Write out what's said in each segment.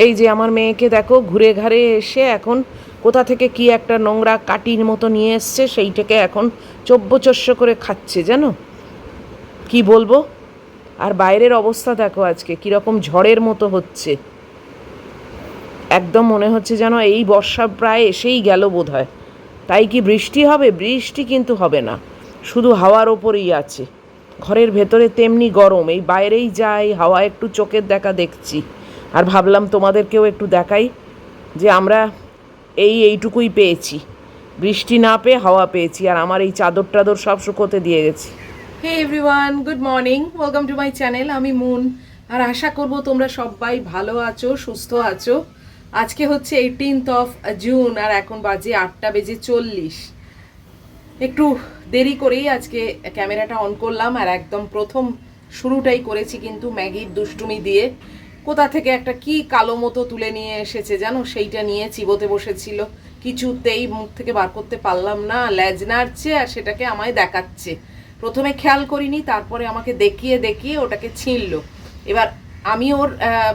এই যে আমার মেয়েকে দেখো ঘুরে ঘাড়ে এসে এখন কোথা থেকে কি একটা নোংরা কাটির মতো নিয়ে এসছে, সেইটাকে এখন চব্বচস্য করে খাচ্ছে জানো, কি বলবো। আর বাইরের অবস্থা দেখো আজকে কীরকম ঝড়ের মতো হচ্ছে, একদম মনে হচ্ছে যেন এই বর্ষা প্রায় এসেই গেল বোধ হয়। তাই কি বৃষ্টি হবে? বৃষ্টি কিন্তু হবে না, শুধু হাওয়ার ওপরেই আছে। ঘরের ভেতরে তেমনি গরম, এই বাইরেই যাই হাওয়া একটু চোখের দেখা দেখছি। আর ভাবলাম তোমাদেরকেও একটু দেখাই যে আমরা এইটুকুই পেয়েছি, বৃষ্টি না পেয়ে হাওয়া পেয়েছি। আর আমার এই চাদর টাদর সব শুকোতে দিয়ে গেছি। Hey everyone, good morning, welcome to my channel. আমি মুন, আর আশা করব তোমরা সবাই ভালো আছো, সুস্থ আছো। আজকে হচ্ছে 18th অফ জুন আর এখন বাজে 8:40। একটু দেরি করেই আজকে ক্যামেরাটা অন করলাম, আর একদম প্রথম শুরুটাই করেছি কিন্তু ম্যাগির দুষ্টুমি দিয়ে। কোথা থেকে একটা কি কালো মতো তুলে নিয়ে এসেছে জানো, সেইটা নিয়ে চিবোতে বসেছিল, কিছুতেই মুখ থেকে বার করতে পারলাম না, লেজ নাড়ছে আর সেটাকে আমায় দেখাচ্ছে। প্রথমে খেয়াল করিনি, তারপরে আমাকে দেখিয়ে দেখিয়ে ওটাকে ছিঁড়লো। এবার আমি ওর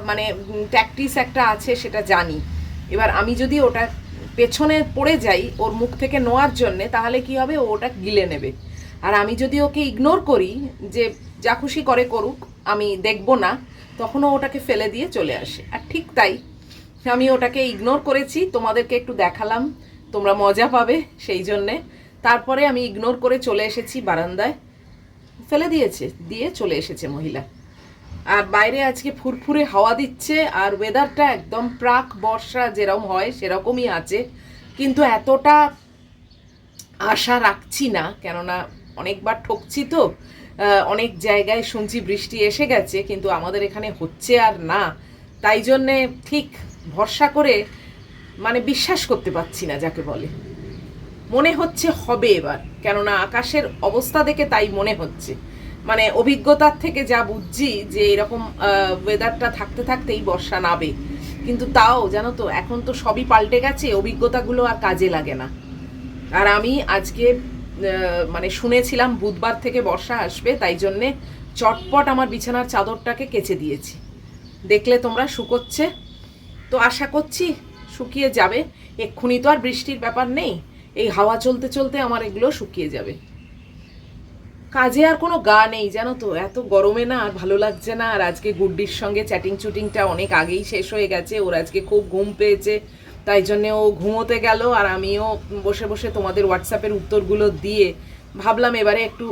মানে ট্যাকটিস একটা আছে সেটা জানি। এবার আমি যদি ওটা পেছনে পড়ে যাই ওর মুখ থেকে নেওয়ার জন্যে, তাহলে কি হবে, ও ওটা গিলে নেবে। আর আমি যদি ওকে ইগনোর করি যে যা খুশি করে করুক, আমি দেখবো না, তখনও ওটাকে ফেলে দিয়ে চলে আসে। আর ঠিক তাই, আমি ওটাকে ইগনোর করেছি, তোমাদেরকে একটু দেখালাম, তোমরা মজা পাবে সেই জন্যে। তারপরে আমি ইগনোর করে চলে এসেছি বারান্দায়, ফেলে দিয়েছে, দিয়ে চলে এসেছে মহিলা। আর বাইরে আজকে ফুরফুরে হাওয়া দিচ্ছে, আর ওয়েদারটা একদম প্রাক বর্ষা যেরকম হয় সেরকমই আছে। কিন্তু এতটা আশা রাখছি না, কেননা অনেকবার ঠকছি তো। অনেক জায়গায় শুনছি বৃষ্টি এসে গেছে, কিন্তু আমাদের এখানে হচ্ছে আর না। তাই জন্যে ঠিক ভরসা করে মানে বিশ্বাস করতে পারছি না যাকে বলে। মনে হচ্ছে হবে এবার, কেননা আকাশের অবস্থা দেখে তাই মনে হচ্ছে। মানে অভিজ্ঞতার থেকে যা বুঝছি যে এরকম ওয়েদারটা থাকতে থাকতেই বর্ষা নাবে। কিন্তু তাও জানো তো, এখন তো সবই পাল্টে গেছে, অভিজ্ঞতাগুলো আর কাজে লাগে না। আর আমি আজকে মানে শুনেছিলাম বুধবার থেকে বর্ষা আসবে, তাই জন্যে চটপট আমার বিছানার চাদরটাকে কেচে দিয়েছি। দেখলে তোমরা শুকোচ্ছে, তো আশা করছি শুকিয়ে যাবে। এক্ষুনি তো আর বৃষ্টির ব্যাপার নেই, এই হাওয়া চলতে চলতে আমার এগুলো শুকিয়ে যাবে। কাজে আর কোনো গা নেই জানো তো, এত গরমে না আর ভালো লাগছে না। আর আজকে গুড্ডির সঙ্গে চ্যাটিং চুটিংটা অনেক আগেই শেষ হয়ে গেছে, ওর আজকে খুব ঘুম পেয়েছে, তাই জন্যে ও ঘুমোতে গেল। আর আমিও বসে বসে তোমাদের হোয়াটসঅ্যাপের উত্তরগুলো দিয়ে ভাবলাম এবারে একটু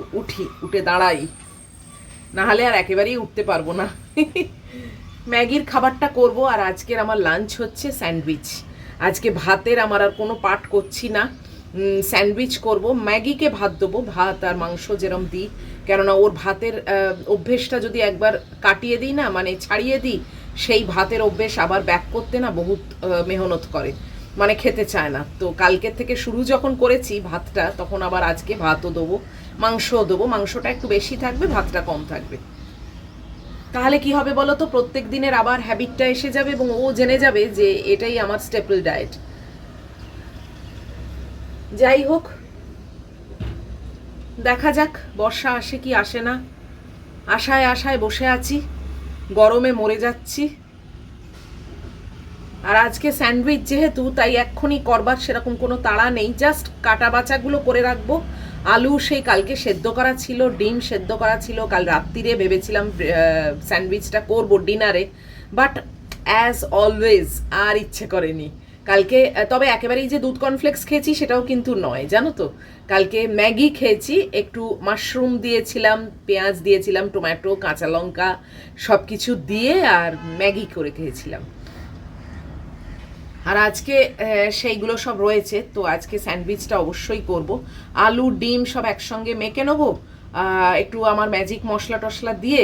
উঠে দাঁড়াই, নাহলে আর একেবারেই উঠতে পারবো না। ম্যাগির খাবারটা করব, আর আজকের আমার লাঞ্চ হচ্ছে স্যান্ডউইচ। আজকে ভাতের আমার আর কোনো পাট করছি না, স্যান্ডউইচ করব। ম্যাগিকে ভাত দেবো, ভাত আর মাংস যেরম দিই, কেননা ওর ভাতের অভ্যেসটা যদি একবার কাটিয়ে দিই না, মানে ছাড়িয়ে দিই, সেই ভাতের অভ্যেস আবার ব্যাক করতে না বহুত মেহনত করে, মানে খেতে চায় না। তো কালকের থেকে শুরু যখন করেছি ভাতটা, তখন আবার আজকে ভাতও দেবো, মাংসও দেবো। মাংসটা একটু বেশি থাকবে, ভাতটা কম থাকবে। তাহলে কি হবে বলো তো, প্রত্যেক দিনের আবার হ্যাবিটটা এসে যাবে এবং ও জেনে যাবে যে এটাই আমার স্টেপল ডায়েট। যাই হোক, দেখা যাক বর্ষা আসে কি আসে না, আশায় আশায় বসে আছি, গরমে মরে যাচ্ছি। আর আজকে স্যান্ডউইচ যেহেতু, তাই এক্ষুনি করবার সেরকম কোনো তাড়া নেই, জাস্ট কাটা বাচাগুলো করে রাখবো। আলু সেই কালকে সেদ্ধ করা ছিল, ডিম সেদ্ধ করা ছিল, কাল রাত্রিরে ভেবেছিলাম স্যান্ডউইচটা করবো ডিনারে, বাট অ্যাজ অলওয়েজ আর ইচ্ছে করেনি কালকে। তবে একেবারেই যে দুধ কর্নফ্লেক্স খেয়েছি সেটাও কিন্তু নয় জানো তো, কালকে ম্যাগি খেয়েছি, একটু মাশরুম দিয়েছিলাম, পেঁয়াজ দিয়েছিলাম, টমেটো, কাঁচা লঙ্কা সব কিছু দিয়ে আর ম্যাগি করে খেয়েছিলাম। আর আজকে সেইগুলো সব রয়েছে, তো আজকে স্যান্ডউইচটা অবশ্যই করব। আলু ডিম সব একসঙ্গে মেখে নেবো, একটু আমার ম্যাজিক মশলা টশলা দিয়ে,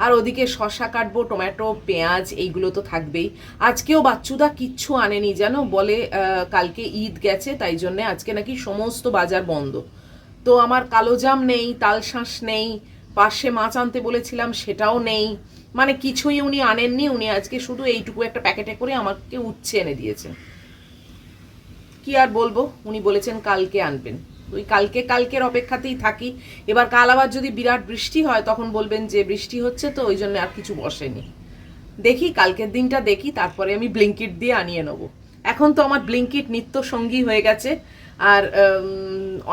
আর ওদিকে শসা কাটবো, টমেটো, পেঁয়াজ, এইগুলো তো থাকবেই। আজকেও বাচ্চুদা কিচ্ছু আনেনি জানো, বলে কালকে ঈদ গেছে, তাই জন্যে আজকে নাকি সমস্ত বাজার বন্ধ। তো আমার কালোজাম নেই, তালশাঁস নেই, পাশে মাছ আনতে বলেছিলাম সেটাও নেই, মানে কিছুই উনি আনেননি। উনি আজকে শুধু এইটুকু একটা প্যাকেটে করে আমাকে উচ্ছে এনে দিয়েছেন। কি আর বলবো, উনি বলেছেন কালকে আনবেন, ওই কালকের অপেক্ষাতেই থাকি। এবার কাল আবার যদি বিরাট বৃষ্টি হয়, তখন বলবেন যে বৃষ্টি হচ্ছে তো ওই জন্য আর কিছু বসেনি। দেখি কালকের দিনটা দেখি, তারপরে আমি ব্লিঙ্কিট দিয়ে আনিয়ে নেবো। এখন তো আমার ব্লিঙ্কিট নিত্য সঙ্গী হয়ে গেছে। আর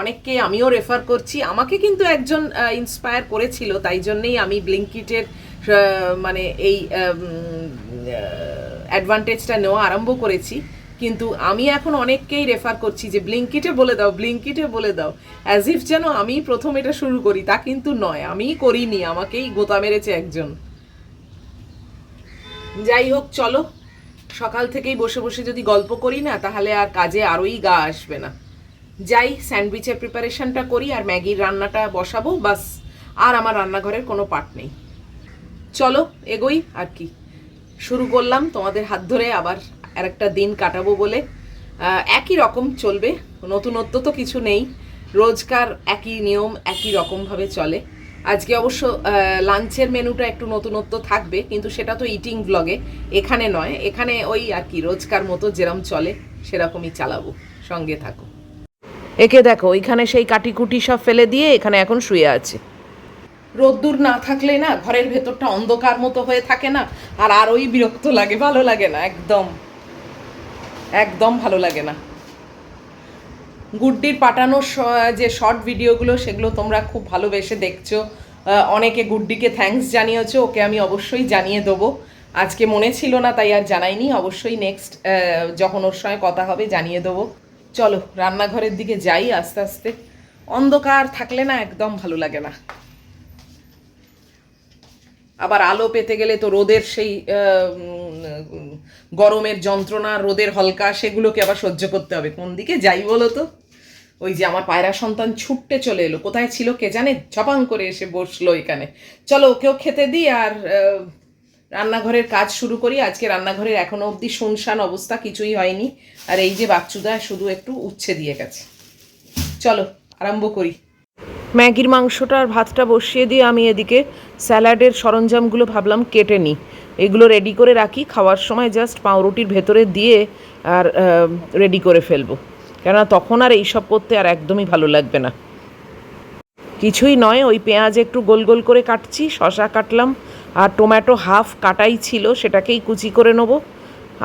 অনেককে আমিও রেফার করছি, আমাকে কিন্তু একজন ইন্সপায়ার করেছিল, তাই জন্যেই আমি ব্লিঙ্কিটের মানে এই অ্যাডভান্টেজটা নেওয়া আরম্ভ করেছি। কিন্তু আমি এখন অনেককেই রেফার করছি যে ব্লিঙ্কিটে বলে দাও, ব্লিঙ্কিটে বলে দাও, অ্যাজ ইফ যেন আমি প্রথম এটা শুরু করি। তা কিন্তু নয়, আমিই করিনি, আমাকেই গোতা মেরেছে একজন। যাই হোক, চলো, সকাল থেকেই বসে বসে যদি গল্প করি না, তাহলে আর কাজে আরোই গা আসবে না। যাই স্যান্ডউইচের প্রিপারেশনটা করি আর ম্যাগির রান্নাটা বসাবো, বাস। আর আমার রান্নাঘরের কোনো পার্ট নেই। চলো এগোই। আর কি, শুরু করলাম তোমাদের হাত ধরে আবার আরেকটা দিন কাটাবো বলে। একই রকম চলবে, নতুনত্ব তো কিছু নেই, রোজকার একই নিয়ম একই রকমভাবে চলে। আজকে অবশ্য লাঞ্চের মেনুটা একটু নতুনত্ব থাকবে, কিন্তু সেটা তো ইটিং ব্লগে, এখানে নয়। এখানে ওই আর কি রোজকার মতো যেরকম চলে সেরকমই চালাবো, সঙ্গে থাকো। একে দেখো, ওইখানে সেই কাটিকুটি সব ফেলে দিয়ে এখানে এখন শুয়ে আছে। রোদ্দুর না থাকলে না ঘরের ভেতরটা অন্ধকার মতো হয়ে থাকে না, আর আরোই বিরক্ত লাগে, ভালো লাগে না, একদম একদম ভালো লাগে না। গুড্ডির পাঠানো যে শর্ট ভিডিওগুলো, সেগুলো তোমরা খুব ভালোবেসে দেখছো। অনেকে গুড্ডিকে থ্যাঙ্কস জানিয়েছো, ওকে আমি অবশ্যই জানিয়ে দেবো। আজকে মনে ছিল না তাই আর জানাইনি, অবশ্যই নেক্সট যখন ওর সঙ্গে কথা হবে জানিয়ে দেবো। চলো রান্নাঘরের দিকে যাই আস্তে আস্তে, অন্ধকার থাকলে না একদম ভালো লাগে না। আবার আলো পেতে গেলে তো রোদের সেই গরমের যন্ত্রণা, রোদের হলকা, সেগুলোকে আবার সহ্য করতে হবে। কোন দিকে যাই বলো তো? ওই যে আমার পায়রা সন্তান ছুটতে চলে এলো, কোথায় ছিল কে জানে, ঝপাং করে এসে বসলো এখানে। চলো ওকেও খেতে দিই আর রান্নাঘরের কাজ শুরু করি। আজকে রান্নাঘরের এখনো অবধি শুনশান অবস্থা, কিছুই হয়নি। আর এই যে বাচ্চুদা শুধু একটু উচ্ছে দিয়ে গেছে। চলো আরম্ভ করি। ম্যাগির মাংসটা আর ভাতটা বসিয়ে দিয়ে আমি এদিকে স্যালাডের সরঞ্জামগুলো ভাবলাম কেটে নিই, এগুলো রেডি করে রাখি, খাওয়ার সময় জাস্ট পাউরুটির ভেতরে দিয়ে আর রেডি করে ফেলবো, কেননা তখন আর এইসব করতে আর একদমই ভালো লাগবে না। কিছুই নয়, ওই পেঁয়াজ একটু গোল গোল করে কাটছি, শসা কাটলাম, আর টমেটো হাফ কাটাই ছিল, সেটাকেই কুচি করে নেবো।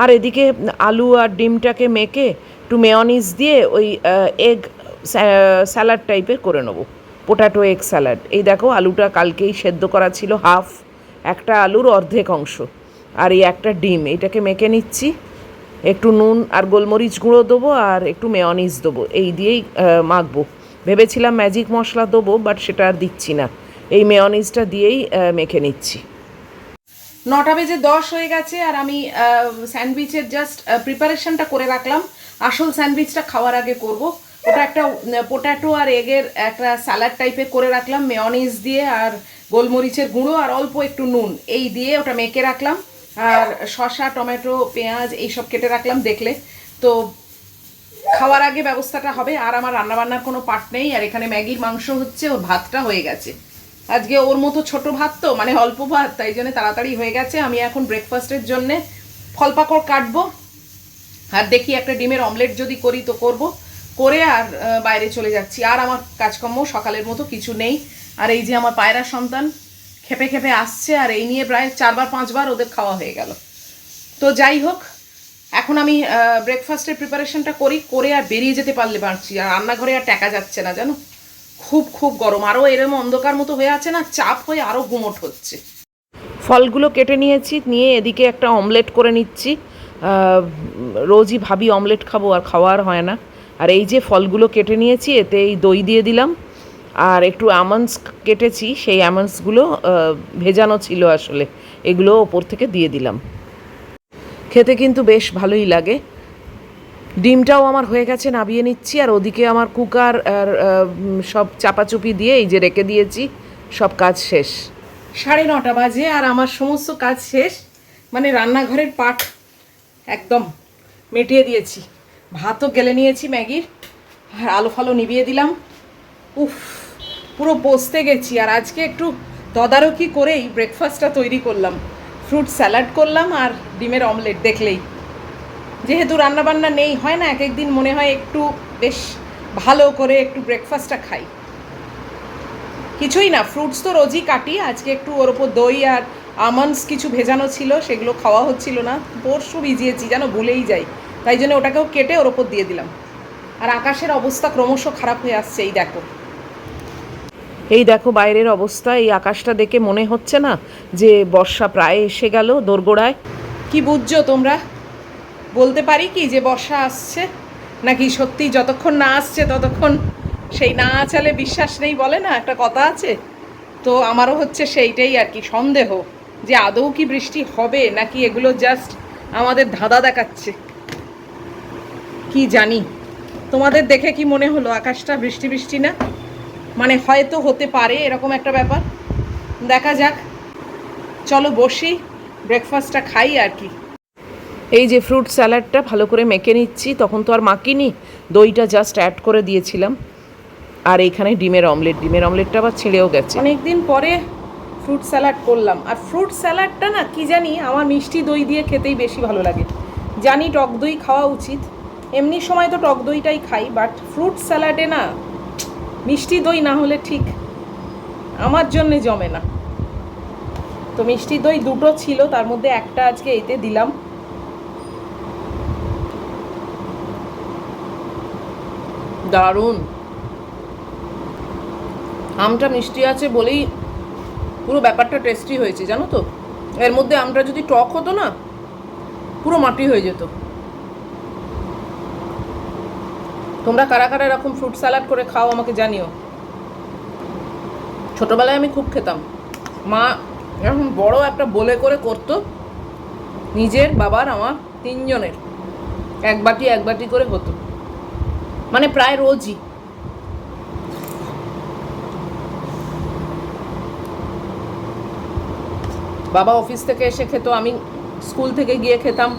আর এদিকে আলু আর ডিমটাকে মেখে একটু মেয়নিজ দিয়ে ওই এগ স্যালাড টাইপের করে নেবো, পোটাটো এগ স্যালাড। এই দেখো, আলুটা কালকেই সেদ্ধ করা ছিল হাফ, একটা আলুর অর্ধেক অংশ, আর এই একটা ডিম, এটাকে মেখে নিচ্ছি। একটু নুন আর গোলমরিচ গুঁড়ো দেবো আর একটু মেয়নিজ দেবো, এই দিয়েই মাখবো। ভেবেছিলাম ম্যাজিক মশলা দেবো, বাট সেটা আর দিচ্ছি না, এই মেয়নিজটা দিয়েই মেখে নিচ্ছি। 9:10 হয়ে গেছে আর আমি স্যান্ডউইচের জাস্ট প্রিপারেশনটা করে রাখলাম। আসল স্যান্ডউইচটা খাওয়ার আগে করব। ওটা একটা পোটাটো আর এগের একটা স্যালাড টাইপের করে রাখলাম, মেয়নিজ দিয়ে আর গোলমরিচের গুঁড়ো আর অল্প একটু নুন, এই দিয়ে ওটা মেখে রাখলাম। আর শসা, টমেটো, পেঁয়াজ এইসব কেটে রাখলাম, দেখলে তো। খাওয়ার আগে ব্যবস্থাটা হবে। আর আমার রান্নাবান্নার কোনো পার্ট নেই। আর এখানে ম্যাগির মাংস হচ্ছে, ওর ভাতটা হয়ে গেছে। আজকে ওর মতো ছোট ভাত তো, মানে অল্প ভাত, তাই জন্য তাড়াতাড়ি হয়ে গেছে। আমি এখন ব্রেকফাস্টের জন্যে ফল পাকড় কাটবো, আর দেখি একটা ডিমের অমলেট যদি করি তো করব, করে আর বাইরে চলে যাচ্ছি। আর আমার কাজকর্ম সকালের মতো কিছু নেই। আর এই যে আমার পায়রা সন্তান খেপে খেপে আসছে, আর এই নিয়ে প্রায় 4-5বার ওদের খাওয়া হয়ে গেল। তো যাই হোক, এখন আমি ব্রেকফাস্টের প্রিপারেশনটা করি, করে আর বেরিয়ে যেতে পারলে পারছি। আর রান্নাঘরে আর টেকা যাচ্ছে না, জানো, খুব খুব গরম, আরও এরম অন্ধকার মতো হয়ে আছে না, চাপ হয়ে আরও গুমোট হচ্ছে। ফলগুলো কেটে নিয়েছি, নিয়ে এদিকে একটা অমলেট করে নিচ্ছি। রোজই ভাবি অমলেট খাবো, আর খাওয়ার হয় না। আর এই যে ফলগুলো কেটে নিয়েছি, এতে এই দই দিয়ে দিলাম, আর একটু আমন্ডস কেটেছি, সেই আমন্ডসগুলো ভেজানো ছিল আসলে, এগুলো ওপর থেকে দিয়ে দিলাম। খেতে কিন্তু বেশ ভালোই লাগে। ডিমটাও আমার হয়ে গেছে, নাবিয়ে নিচ্ছি। আর ওদিকে আমার কুকার আর সব চাপাচুপি দিয়ে এই যে রেখে দিয়েছি, সব কাজ শেষ। 9:30 বাজে আর আমার সমস্ত কাজ শেষ, মানে রান্নাঘরের পাট একদম মেটিয়ে দিয়েছি। ভাতও গেলে নিয়েছি ম্যাগির, আর আলো ফালো নিভিয়ে দিলাম। উফ, পুরো বসতে গেছি। আর আজকে একটু তদারকি করেই ব্রেকফাস্টটা তৈরি করলাম, ফ্রুট স্যালাড করলাম আর ডিমের অমলেট। দেখলেই যেহেতু রান্নাবান্না নেই, হয় না, এক একদিন মনে হয় একটু বেশ ভালো করে একটু ব্রেকফাস্টটা খাই। কিছুই না, ফ্রুটস তো রোজই কাটি, আজকে একটু ওর ওপর দই আর আমন্ডস কিছু ভেজানো ছিল, সেগুলো খাওয়া হচ্ছিল না। পরশু ভিজিয়েছি, যেন ভুলেই যাই, তাই জন্য ওটাকেও কেটে ওর ওপর দিয়ে দিলাম। আর আকাশের অবস্থা ক্রমশ খারাপ হয়ে আসছে। এই দেখো বাইরের অবস্থা। এই আকাশটা দেখে মনে হচ্ছে না যে বর্ষা প্রায় এসে গেল দোরগোড়ায়? কি বুঝছো তোমরা? বলতে পারি কি যে বর্ষা আসছে, নাকি সত্যি যতক্ষণ না আসছে ততক্ষণ সেই না আছালে বিশ্বাস নেই, বলে না একটা কথা আছে? তো আমারও হচ্ছে সেইটাই আর কি, সন্দেহ যে আদৌ কি বৃষ্টি হবে, নাকি এগুলো জাস্ট আমাদের ধাঁধা দেখাচ্ছে। কি জানি, তোমাদের দেখে কি মনে হলো আকাশটা বৃষ্টি বৃষ্টি না? মানে হয়তো হতে পারে এরকম একটা ব্যাপার। দেখা যাক, চলো বসি, ব্রেকফাস্টটা খাই আর কি। এই যে ফ্রুট স্যালাডটা ভালো করে মেখে নিচ্ছি, তখন তো আর মাখিনি, দইটা জাস্ট অ্যাড করে দিয়েছিলাম। আর এইখানে ডিমের অমলেটটা আবার ছিঁড়েও গেছে। অনেকদিন পরে ফ্রুট স্যালাড করলাম। আর ফ্রুট স্যালাডটা না কি জানি আমার মিষ্টি দই দিয়ে খেতেই বেশি ভালো লাগে। জানি টক দই খাওয়া উচিত, এমনি সময় তো টক দইটাই খাই, বাট ফ্রুট স্যালাডে না মিষ্টি দই না হলে ঠিক আমার জন্যে জমে না। তো মিষ্টি দই দুটো ছিল, তার মধ্যে একটা আজকে এতে দিলাম। দারুণ, আমটা মিষ্টি আছে বলেই পুরো ব্যাপারটা টেস্টি হয়েছে, জানো তো? এর মধ্যে আমটা যদি টক হতো না, পুরো মাটি হয়ে যেত। তোমরা কারা কারা এরকম ফ্রুট স্যালাড করে খাও আমাকে জানিও। ছোটবেলায় আমি খুব খেতাম, মা এরকম বড় একটা বলে করে করতো, নিজের বাবার আমার তিনজনের এক বাটি করে হতো, মানে প্রায় রোজই। বাবা অফিস থেকে এসে খেত, আমি স্কুল থেকে গিয়ে খেতাম।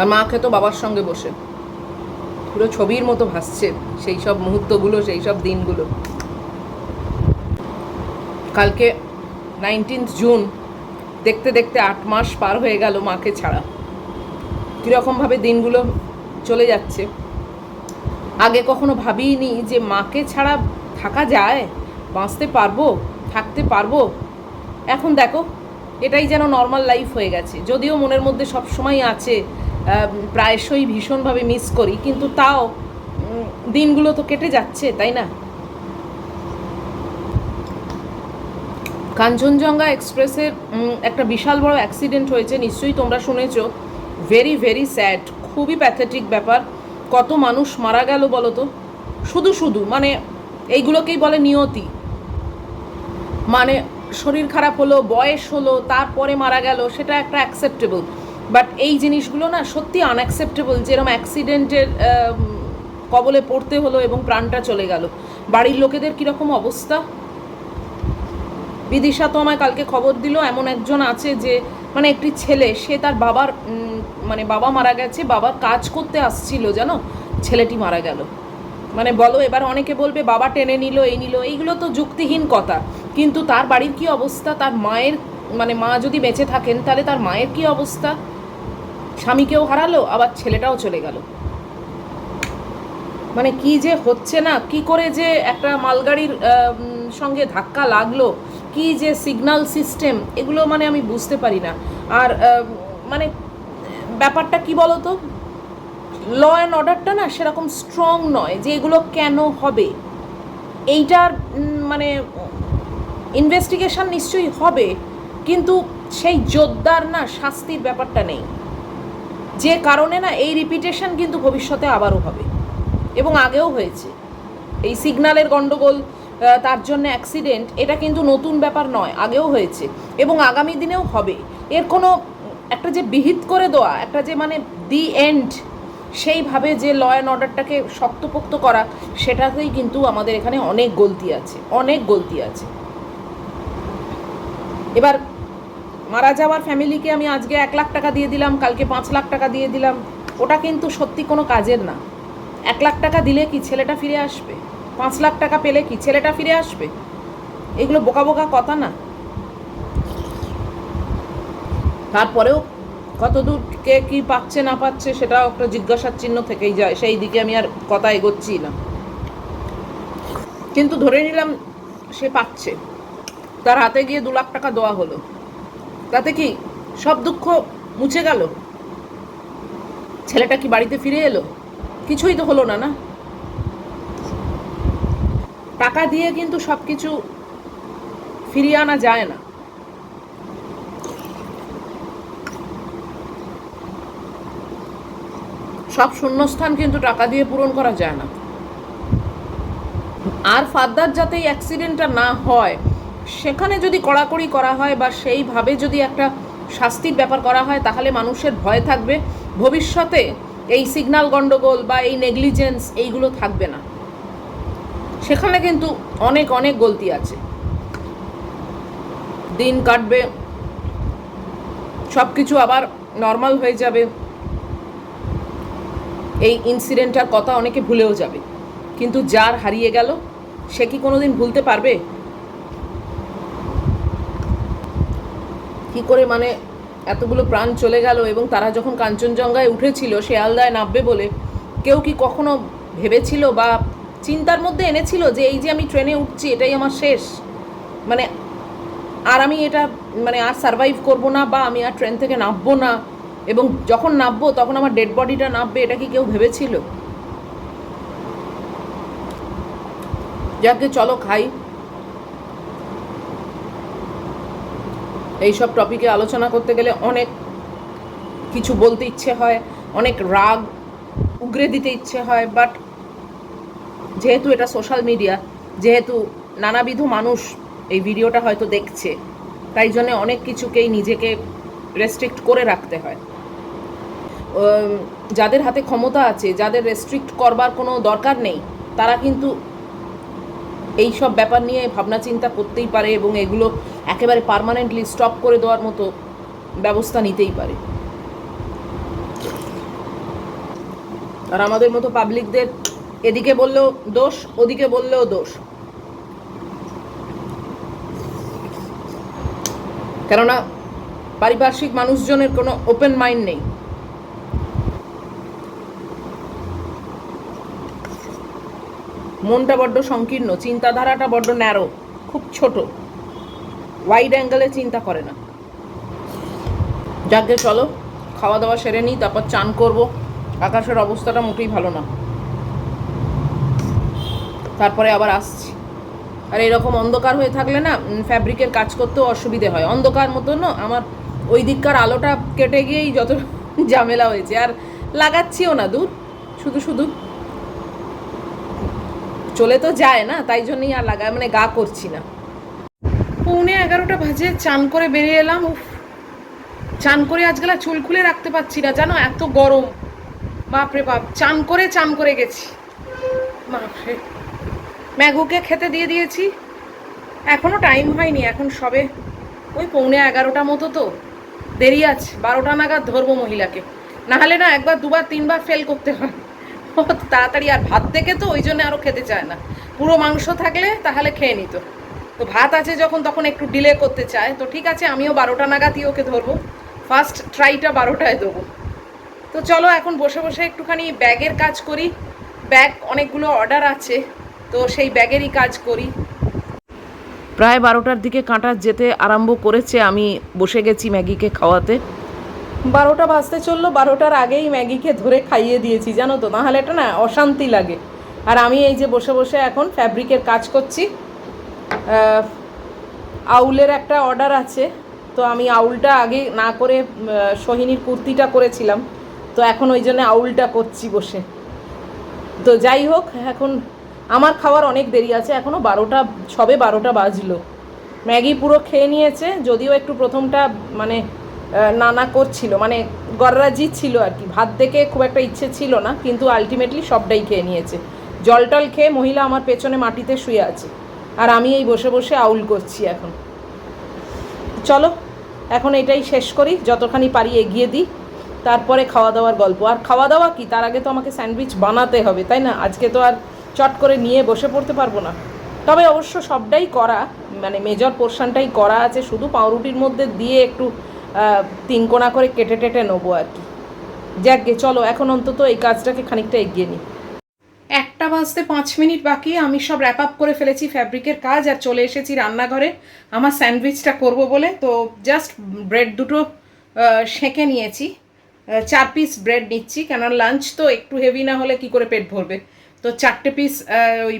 আর মা খেত বাবার সঙ্গে বসে। পুরো ছবির মতো ভাসছে সেই সব মুহূর্তগুলো, সেই সব দিনগুলো। কালকে 19 জুন, দেখতে দেখতে 8 মাস পার হয়ে গেল মাকে ছাড়া। কীরকমভাবে দিনগুলো চলে যাচ্ছে। আগে কখনো ভাবিনি যে মাকে ছাড়া থাকা যায়, বাঁচতে পারবো, থাকতে পারবো। এখন দেখো, এটাই যেন নর্মাল লাইফ হয়ে গেছে। যদিও মনের মধ্যে সব সময় আছে, প্রায়শই ভীষণভাবে মিস করি, কিন্তু তাও দিনগুলো তো কেটে যাচ্ছে, তাই না? কাঞ্চনজঙ্ঘা এক্সপ্রেসের একটা বিশাল বড় অ্যাক্সিডেন্ট হয়েছে, নিশ্চয়ই তোমরা শুনেছ। ভেরি ভেরি স্যাড, খুবই প্যাথেটিক ব্যাপার। কত মানুষ মারা গেল বলো তো, শুধু শুধু, মানে এইগুলোকেই বলে নিয়তি। মানে শরীর খারাপ হলো, বয়স হলো, তারপরে মারা গেল, সেটা একটা অ্যাকসেপ্টেবল। বাট এই জিনিসগুলো না সত্যি আনঅ্যাকসেপ্টেবল। যেরকম অ্যাক্সিডেন্টের কবলে পড়তে হলো এবং প্রাণটা চলে গেল, বাড়ির লোকেদের কীরকম অবস্থা। বিদিশা তো আমায় কালকে খবর দিল, এমন একজন আছে যে মানে একটি ছেলে, সে তার বাবার মানে বাবা মারা গেছে, বাবার কাজ করতে আসছিল, জানো, ছেলেটি মারা গেল। মানে বলো, এবার অনেকে বলবে বাবা টেনে নিল, এই নিল, এইগুলো তো যুক্তিহীন কথা। কিন্তু তার বাড়ির কি অবস্থা, তার মায়ের, মানে মা যদি বেঁচে থাকেন তাহলে তার মায়ের কি অবস্থা। স্বামীকেও হারালো, আবার ছেলেটাও চলে গেল। মানে কি যে হচ্ছে না, কি করে যে একটা মালগাড়ির সঙ্গে ধাক্কা লাগলো, কি যে সিগন্যাল সিস্টেম, এগুলো মানে আমি বুঝতে পারি না। আর মানে ব্যাপারটা কি বলো তো, ল অ্যান্ড অর্ডারটা না সেরকম স্ট্রং নয় যে এগুলো কেন হবে। এইটার মানে ইনভেস্টিগেশন নিশ্চয়ই হবে, কিন্তু সেই জোরদার না শাস্তির ব্যাপারটা নেই, যে কারণে না এই রিপিটেশন কিন্তু ভবিষ্যতে আবারও হবে, এবং আগেও হয়েছে। এই সিগন্যালের গণ্ডগোল, তার জন্য অ্যাক্সিডেন্ট, এটা কিন্তু নতুন ব্যাপার নয়, আগেও হয়েছে এবং আগামী দিনেও হবে। এর কোনো একটা যে বিহিত করে দেওয়া, একটা যে মানে দি এন্ড, সেইভাবে যে ল অ্যান্ড অর্ডারটাকে শক্তপোক্ত করা, সেটাতেই কিন্তু আমাদের এখানে অনেক গলতি আছে, অনেক গলতি আছে। এবার মারা যাওয়ার ফ্যামিলিকে আমি আজকে 1 লাখ টাকা দিয়ে দিলাম, কালকে 5 লাখ টাকা দিয়ে দিলাম, ওটা কিন্তু সত্যি কোনো কাজের না। 1 লাখ টাকা দিলে কি ছেলেটা ফিরে আসবে? 5 লাখ টাকা পেলে কি ছেলেটা ফিরে আসবে? এগুলো বোকা বোকা কথা না? তারপরেও কতদূর কে কি পাচ্ছে না পাচ্ছে সেটাও একটা জিজ্ঞাসার চিহ্ন থেকেই যায়, সেই দিকে আমি আর কথা এগোচ্ছি না। কিন্তু ধরে নিলাম সে পাচ্ছে, তার হাতে গিয়ে 2 লাখ টাকা দেওয়া হলো, তাতে কি সব দুঃখ মুছে গেল? ছেলেটা কি বাড়িতে ফিরে এলো? কিছুই তো হলো না, না? টাকা দিয়ে কিন্তু সব কিছু ফিরিয়ে আনা যায় না। সব শূন্যস্থান কিন্তু টাকা দিয়ে পূরণ করা যায় না। আর ফার্দার যাতে এই অ্যাক্সিডেন্টটা না হয় সেখানে যদি কড়াকড়ি করা হয় বা সেইভাবে যদি একটা শাস্তির ব্যাপার করা হয়, তাহলে মানুষের ভয় থাকবে, ভবিষ্যতে এই সিগন্যাল গন্ডগোল বা এই নেগলিজেন্স এইগুলো থাকবে না। সেখানে কিন্তু অনেক অনেক গলতি আছে। দিন কাটবে, সব কিছু আবার নর্মাল হয়ে যাবে, এই ইনসিডেন্টটার কথা অনেকে ভুলেও যাবে, কিন্তু যার হারিয়ে গেল সে কি কোনোদিন ভুলতে পারবে? কি করে মানে এতগুলো প্রাণ চলে গেল, এবং তারা যখন কাঞ্চনজঙ্ঘায় উঠেছিল শিয়ালদায় নামবে বলে, কেউ কি কখনো ভেবেছিল বা চিন্তার মধ্যে এনেছিল যে এই যে আমি ট্রেনে উঠছি এটাই আমার শেষ, মানে আর আমি এটা মানে আর সারভাইভ করবো না, বা আমি আর ট্রেন থেকে নামবো না, এবং যখন নামবো তখন আমার ডেড বডিটা নামবে, এটা কি কেউ ভেবেছিল? যাকে চলো খাই, এইসব টপিকে আলোচনা করতে গেলে অনেক কিছু বলতে ইচ্ছে হয়, অনেক রাগ উগরে দিতে ইচ্ছে হয়, বাট যেহেতু এটা সোশ্যাল মিডিয়া, যেহেতু নানাবিধ মানুষ এই ভিডিওটা হয়তো দেখছে, তাই জন্য অনেক কিছুকেই নিজেকে রেস্ট্রিক্ট করে রাখতে হয়। যাদের হাতে ক্ষমতা আছে, যাদের রেস্ট্রিক্ট করবার কোনো দরকার নেই, তারা কিন্তু এই সব ব্যাপার নিয়ে ভাবনা চিন্তা করতেই পারে এবং এগুলো একেবারে পার্মানেন্টলি স্টপ করে দেওয়ার মতো ব্যবস্থা নিতেই পারে। আর আমাদের মতো পাবলিকদের এদিকে বললেও দোষ, ওদিকে বললেও দোষ, কেননা পারিপার্শ্বিক মানুষজনের কোনো ওপেন মাইন্ড নেই। মনটা বড্ড সংকীর্ণ, চিন্তাধারাটা বড্ড ন্যারো, খুব ছোট, ওয়াইড অ্যাঙ্গেলে চিন্তা করে না। যাকে চলো খাওয়া দাওয়া সেরে নিই, তারপর চান করব। আকাশের অবস্থাটা মোটেই ভালো না, তারপরে আবার আসছি। আর এরকম অন্ধকার হয়ে থাকলে না ফ্যাব্রিকের কাজ করতেও অসুবিধে হয়। অন্ধকার মতো না আমার ওই দিককার আলোটা কেটে গিয়েই যত ঝামেলা হয়েছে, আর লাগাচ্ছিও না, দূর, শুধু শুধু চলে তো যায় না, তাই জন্যই আর লাগা মানে গা করছি না। 11:15 বাজে, চান করে বেরিয়ে এলাম। উফ, চান করে আজকাল চুল খুলে রাখতে পারছি না, জানো, এত গরম, বাপরে বাপ। চান করে গেছি, বাপরে। ম্যাগুকে খেতে দিয়ে দিয়েছি, এখনও টাইম হয়নি, এখন সবে ওই 11:15 মতো, তো দেরি আছে। 12টা নাগাদ ধরবো মহিলাকে, নাহলে না একবার দুবার তিনবার ফেল করতে হয় তাড়াতাড়ি। আর ভাত থেকে তো ওই জন্য আরও খেতে চায় না, পুরো মাংস থাকলে তাহলে খেয়ে নিত, তো ভাত আছে যখন তখন একটু ডিলে করতে চায়। তো ঠিক আছে, আমিও 12টা নাগাদই ওকে ধরবো, ফার্স্ট ট্রাইটা 12টায় দেবো। তো চলো এখন বসে বসে একটুখানি ব্যাগের কাজ করি, ব্যাগ অনেকগুলো অর্ডার আছে, তো সেই ব্যাগেরই কাজ করি। প্রায় 12টার দিকে কাঁটা যেতে আরম্ভ করেছে, আমি বসে গেছি ম্যাগিকে খাওয়াতে। 12টা বাজতে চললো, 12টার আগেই ম্যাগিকে ধরে খাইয়ে দিয়েছি, জানো তো, নাহলে এটা না অশান্তি লাগে। আর আমি এই যে বসে বসে এখন ফ্যাব্রিকের কাজ করছি। আউলের একটা অর্ডার আছে, তো আমি আউলটা আগে না করে সোহিনীর কুর্তিটা করেছিলাম, তো এখন ওই জন্য আউলটা করছি বসে। তো যাই হোক, এখন আমার খাওয়ার অনেক দেরি আছে, এখনও সবে 12টা বাজলো। ম্যাগি পুরো খেয়ে নিয়েছে, যদিও একটু প্রথমটা মানে নানা করছিল, মানে গররাজি ছিল আর কি, ভাত দেখে খুব একটা ইচ্ছে ছিল না, কিন্তু আলটিমেটলি সবটাই খেয়ে নিয়েছে। জল টল খেয়ে মহিলা আমার পেছনে মাটিতে শুয়ে আছে, আর আমি এই বসে বসে আউল করছি এখন। চলো এখন এটাই শেষ করি, যতখানি পারি এগিয়ে দিই, তারপরে খাওয়া দাওয়ার গল্প। আর খাওয়া দাওয়া কি, তার আগে তো আমাকে স্যান্ডউইচ বানাতে হবে, তাই না? আজকে তো আর চট করে নিয়ে বসে পড়তে পারবো না। তবে অবশ্য সবটাই করা, মানে মেজর পোর্শনটাই করা আছে, শুধু পাউরুটির মধ্যে দিয়ে একটু তিন কোণা করে কেটে টেটে নেবো আর কি। যাকগে চলো এখন অন্তত এই কাজটাকে খানিকটা এগিয়ে নিই। 1:05 বাকি, আমি সব র্যাপ আপ করে ফেলেছি ফ্যাব্রিকের কাজ আর চলে এসেছি রান্নাঘরে আমার স্যান্ডউইচটা করব বলে। তো জাস্ট ব্রেড দুটো সেঁকে নিয়েছি, 4 পিস ব্রেড নিচ্ছি, কেন লাঞ্চ তো একটু হেভি না হলে কি করে পেট ভরবে। তো 4টে পিস ওই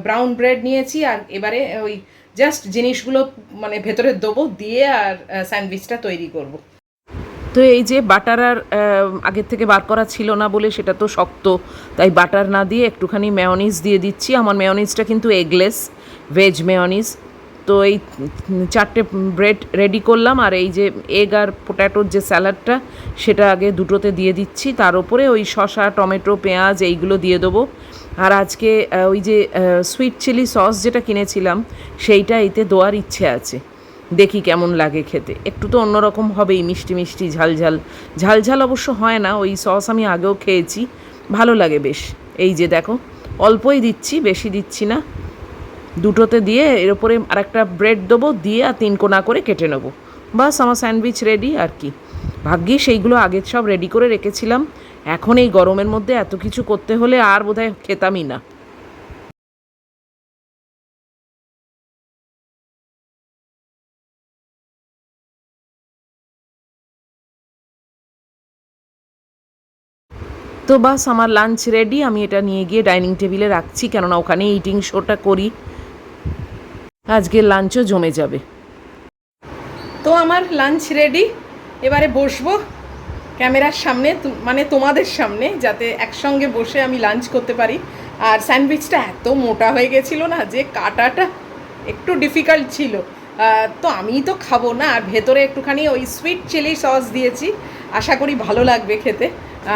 ব্রাউন ব্রেড নিয়েছি আর এবারে ওই জাস্ট জিনিসগুলো মানে ভেতরে দেবো দিয়ে আর স্যান্ডউইচটা তৈরি করব। তো এই যে বাটার আর আগের থেকে বার করা ছিল না বলে সেটা তো শক্ত, তাই বাটার না দিয়ে একটুখানি মেয়োনিজ দিয়ে দিচ্ছি। আমার মেয়োনিজটা কিন্তু এগলেস ভেজ মেয়োনিজ। তো এই 4টে ব্রেড রেডি করলাম আর এই যে এগ আর পোট্যাটোর যে স্যালাডটা সেটা আগে দুটোতে দিয়ে দিচ্ছি, তার উপরে ওই শসা টমেটো পেঁয়াজ এইগুলো দিয়ে দেবো। আর আজকে ওই যে সুইট চিলি সস যেটা কিনেছিলাম সেইটা এতে দেওয়ার ইচ্ছে আছে, দেখি কেমন লাগে খেতে। একটু তো অন্যরকম হবেই, মিষ্টি মিষ্টি ঝালঝাল। ঝালঝাল অবশ্য হয় না, ওই সস আমি আগেও খেয়েছি, ভালো লাগে বেশ। এই যে দেখো অল্পই দিচ্ছি, বেশি দিচ্ছি না। দুটোতে দিয়ে এর উপরে আরেকটা ব্রেড দেবো, দিয়ে আর 3 কোণা করে কেটে নেবো। বাস আমার স্যান্ডউইচ রেডি আর কি। ভাগ্যিস সেইগুলো আগে সব রেডি করে রেখেছিলাম, এখন এই গরমের মধ্যে এত কিছু করতে হলে আর বোধহয় খেতামই না। তো বাস আমার লাঞ্চ রেডি, আমি এটা নিয়ে গিয়ে ডাইনিং টেবিলে রাখছি, কেননা ওখানে ইটিং শোটা করি, আজকের লাঞ্চও জমে যাবে। তো আমার লাঞ্চ রেডি, এবারে বসবো ক্যামেরার সামনে, মানে তোমাদের সামনে, যাতে একসঙ্গে বসে আমি লাঞ্চ করতে পারি। আর স্যান্ডউইচটা এত মোটা হয়ে গেছিলো না যে কাটাটা একটু ডিফিকাল্ট ছিল। তো আমি তো খাবো না, আর ভেতরে একটুখানি ওই সুইট চিলি সস দিয়েছি, আশা করি ভালো লাগবে খেতে।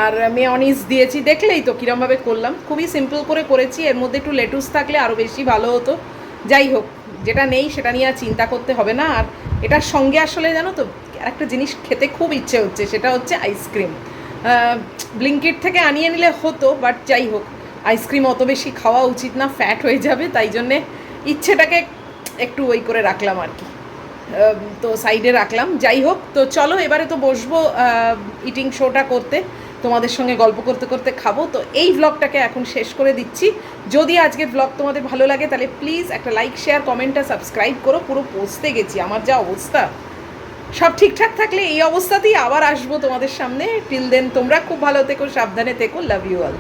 আর মেয়োনিজ দিয়েছি, দেখলেই তো কীরমভাবে করলাম, খুবই সিম্পল করে করেছি। এর মধ্যে একটু লেটুস থাকলে আরও বেশি ভালো হতো। যাই হোক, যেটা নেই সেটা নিয়ে আর চিন্তা করতে হবে না। আর এটার সঙ্গে আসলে জানো তো একটা জিনিস খেতে খুব ইচ্ছে হচ্ছে, সেটা হচ্ছে আইসক্রিম। ব্লিঙ্কিট থেকে আনিয়ে নিলে হতো, বাট যাই হোক, আইসক্রিম অত বেশি খাওয়া উচিত না, ফ্যাট হয়ে যাবে, তাই জন্যে ইচ্ছেটাকে একটু ওই করে রাখলাম আর কি। তো সাইডে রাখলাম। যাই হোক, তো চলো এবারে তো বসবো ইটিং শোটা করতে, তোমাদের সঙ্গে গল্প করতে করতে খাবো। তো এই ভ্লগটাকে এখন শেষ করে দিচ্ছি। যদি আজকের ভ্লগ তোমাদের ভালো লাগে তাহলে প্লিজ একটা লাইক শেয়ার কমেন্ট আর সাবস্ক্রাইব করো। পুরো পৌঁছতে গেছি, আমার যা অবস্থা। সব ঠিকঠাক থাকলে এই অবস্থাতেই আবার আসবো তোমাদের সামনে। টিল দেন তোমরা খুব ভালো থেকো, সাবধানে থেকো, লাভ ইউ অল।